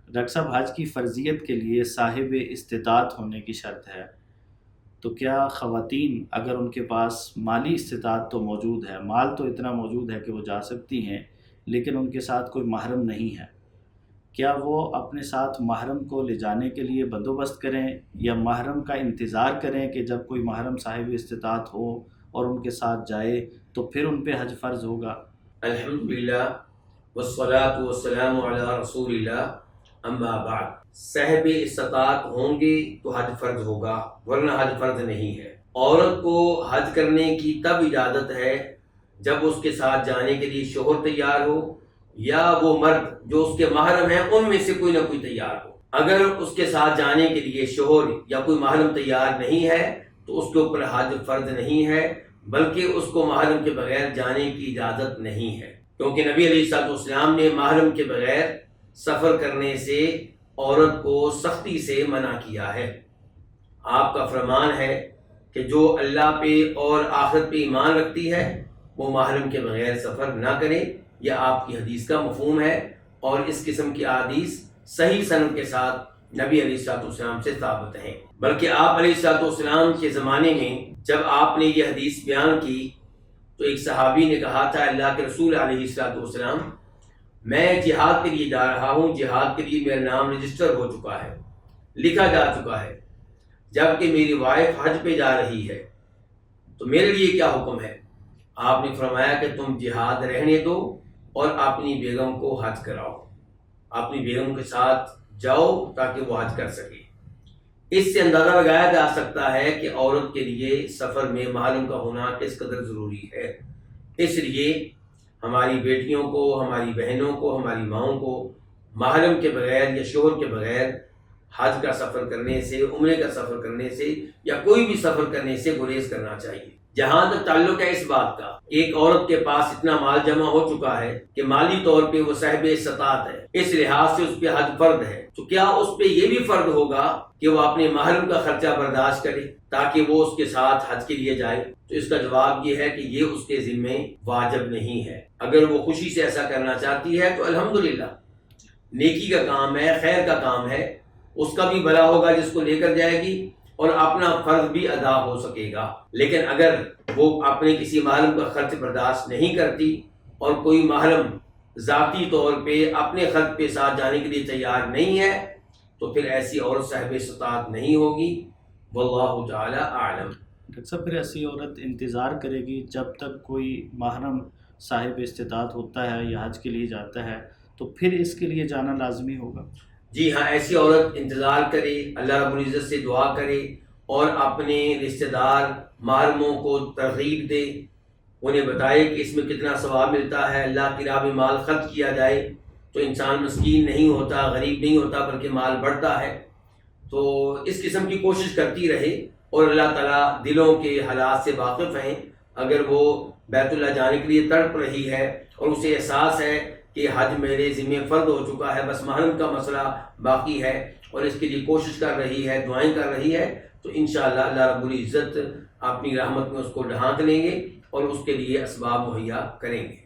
Doctor صاحب، حج کی فرضیت کے لیے صاحب استطاعت ہونے کی شرط ہے، تو کیا خواتین اگر ان کے پاس مالی استطاعت تو موجود ہے، مال تو اتنا موجود ہے کہ وہ جا سکتی ہیں، لیکن ان کے ساتھ کوئی محرم نہیں ہے، کیا وہ اپنے ساتھ محرم کو لے جانے کے لیے بندوبست کریں یا محرم کا انتظار کریں کہ جب کوئی محرم صاحب استطاعت ہو اور ان کے ساتھ جائے تو پھر ان پہ حج فرض ہوگا؟ الحمدللہ والصلاة والسلام علی رسول اللہ، اما بعد۔ صاحب استطاعت ہوں گے تو حج فرض ہوگا، ورنہ حج فرض نہیں ہے۔ عورت کو حج کرنے کی تب اجازت ہے جب اس کے ساتھ جانے کے لیے شوہر تیار ہو، یا وہ مرد جو اس کے محرم ہیں ان میں سے کوئی نہ کوئی تیار ہو۔ اگر اس کے ساتھ جانے کے لیے شوہر یا کوئی محرم تیار نہیں ہے تو اس کے اوپر حج فرض نہیں ہے، بلکہ اس کو محرم کے بغیر جانے کی اجازت نہیں ہے، کیونکہ نبی علیہ السلام نے محرم کے بغیر سفر کرنے سے عورت کو سختی سے منع کیا ہے۔ آپ کا فرمان ہے کہ جو اللہ پہ اور آخرت پہ ایمان رکھتی ہے وہ محرم کے بغیر سفر نہ کرے۔ یہ آپ کی حدیث کا مفہوم ہے، اور اس قسم کی احادیث صحیح سند کے ساتھ نبی علیہ السلام سے ثابت ہیں۔ بلکہ آپ علیہ السلام کے زمانے میں جب آپ نے یہ حدیث بیان کی تو ایک صحابی نے کہا تھا، اللہ کے رسول علیہ السلام، میں جہاد کے لیے جا رہا ہوں، جہاد کے لیے میرا نام رجسٹر ہو چکا ہے، لکھا جا چکا ہے، جبکہ میری وائف حج پہ جا رہی ہے، تو میرے لیے کیا حکم ہے؟ آپ نے فرمایا کہ تم جہاد رہنے دو اور اپنی بیگم کو حج کراؤ، اپنی بیگم کے ساتھ جاؤ تاکہ وہ حج کر سکے۔ اس سے اندازہ لگایا جا سکتا ہے کہ عورت کے لیے سفر میں محرم کا ہونا کس قدر ضروری ہے۔ اس لیے ہماری بیٹیوں کو، ہماری بہنوں کو، ہماری ماؤں کو محرم کے بغیر یا شوہر کے بغیر حج کا سفر کرنے سے، عمرے کا سفر کرنے سے یا کوئی بھی سفر کرنے سے گریز کرنا چاہیے۔ جہاں تک تعلق ہے اس بات کا، ایک عورت کے پاس اتنا مال جمع ہو چکا ہے کہ مالی طور پہ وہ صاحب استطاعت ہے، اس لحاظ سے اس پہ حج فرض ہے، تو کیا اس پہ یہ بھی فرض ہوگا کہ وہ اپنے محرم کا خرچہ برداشت کرے تاکہ وہ اس کے ساتھ حج کے لیے جائے؟ تو اس کا جواب یہ ہے کہ یہ اس کے ذمے واجب نہیں ہے۔ اگر وہ خوشی سے ایسا کرنا چاہتی ہے تو الحمدللہ، نیکی کا کام ہے، خیر کا کام ہے، اس کا بھی بھلا ہوگا جس کو لے کر جائے گی، اور اپنا فرض بھی ادا ہو سکے گا۔ لیکن اگر وہ اپنے کسی محرم کا خرچ برداشت نہیں کرتی اور کوئی محرم ذاتی طور پہ اپنے خرچ پہ ساتھ جانے کے لیے تیار نہیں ہے تو پھر ایسی عورت صاحب استطاعت نہیں ہوگی۔ واللہ تعالی اعلم۔ ڈاکٹر صاحب، پھر ایسی عورت انتظار کرے گی جب تک کوئی محرم صاحب استطاعت ہوتا ہے یا حج کے لیے جاتا ہے، تو پھر اس کے لیے جانا لازمی ہوگا؟ جی ہاں، ایسی عورت انتظار کرے، اللہ رب العزت سے دعا کرے اور اپنے رشتہ دار محرموں کو ترغیب دے، انہیں بتائے کہ اس میں کتنا ثواب ملتا ہے۔ اللہ کی راہ میں مال خرچ کیا جائے تو انسان مسکین نہیں ہوتا، غریب نہیں ہوتا، بلکہ مال بڑھتا ہے۔ تو اس قسم کی کوشش کرتی رہے، اور اللہ تعالیٰ دلوں کے حالات سے واقف ہیں۔ اگر وہ بیت اللہ جانے کے لیے تڑپ رہی ہے اور اسے احساس ہے کہ حج میرے ذمہ فرض ہو چکا ہے، بس محرم کا مسئلہ باقی ہے، اور اس کے لیے کوشش کر رہی ہے، دعائیں کر رہی ہے، تو انشاءاللہ اللہ رب العزت اپنی رحمت میں اس کو ڈھانک لیں گے اور اس کے لیے اسباب مہیا کریں گے۔